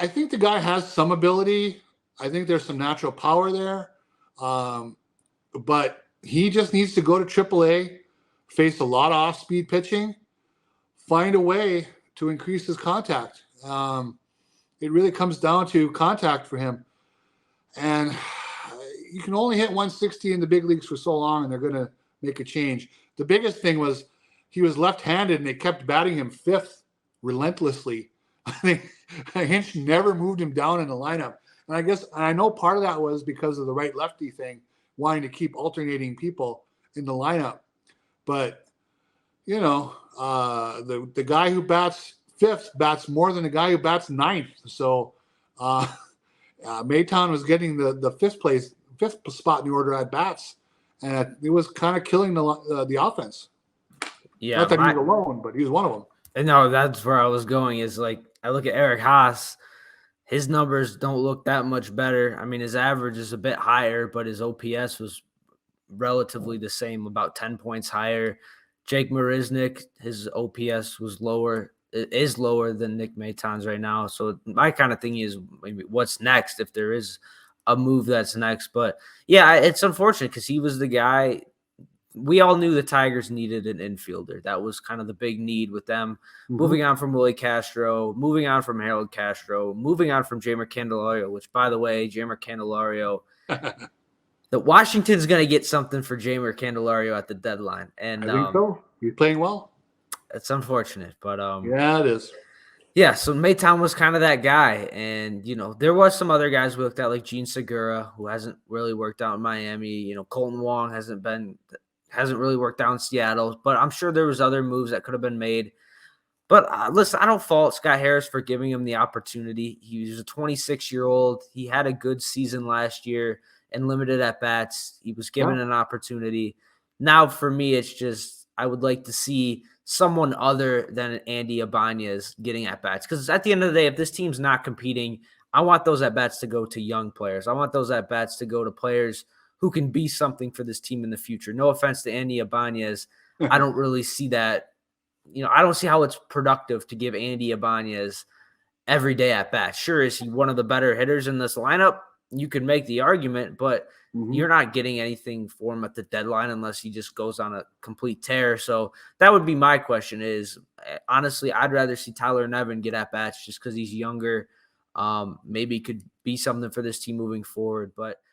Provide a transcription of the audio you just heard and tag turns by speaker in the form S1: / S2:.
S1: I think the guy has some ability. I think there's some natural power there. But he just needs to go to AAA, face a lot of off-speed pitching, find a way to increase his contact. It really comes down to contact for him. And you can only hit 160 in the big leagues for so long, and they're going to make a change. The biggest thing was he was left-handed, and they kept batting him fifth relentlessly. I think Hinch never moved him down in the lineup. And I know part of that was because of the right-lefty thing, wanting to keep alternating people in the lineup. But, the guy who bats fifth bats more than the guy who bats ninth. So Maton was getting the fifth spot in the order at bats, and it was kind of killing the offense.
S2: Yeah,
S1: not that he was alone, but he was one of them.
S2: And no, that's where I was going. Is like I look at Eric Haas, his numbers don't look that much better. I mean, his average is a bit higher, but his OPS was relatively the same, about 10 points higher. Jake Marisnik, his OPS was lower. It is lower than Nick Maton's right now. So my kind of thing is maybe what's next if there is a move that's next. But yeah, it's unfortunate because he was the guy. We all knew the Tigers needed an infielder. That was kind of the big need with them. Mm-hmm. Moving on from Willie Castro, moving on from Harold Castro, moving on from Jeimer Candelario, which, by the way, Jeimer Candelario, the Washington's going to get something for Jeimer Candelario at the deadline. And
S1: I think so. He's playing well.
S2: It's unfortunate, but
S1: yeah, it is.
S2: Yeah, so Maton was kind of that guy, and there was some other guys we looked at like Gene Segura, who hasn't really worked out in Miami. Colton Wong hasn't really worked out in Seattle, but I'm sure there was other moves that could have been made. But listen, I don't fault Scott Harris for giving him the opportunity. He was a 26-year-old. He had a good season last year and limited at bats. He was given an opportunity. Now, for me, it's just I would like to see someone other than Andy Ibanez getting at bats. Because at the end of the day, if this team's not competing, I want those at bats to go to young players. I want those at bats to go to players who can be something for this team in the future. No offense to Andy Ibanez. I don't really see that. I don't see how it's productive to give Andy Ibanez every day at bats. Sure, is he one of the better hitters in this lineup? You could make the argument, but you're not getting anything for him at the deadline unless he just goes on a complete tear. So that would be my question is, honestly, I'd rather see Tyler Nevin get at bats just because he's younger. Maybe could be something for this team moving forward. But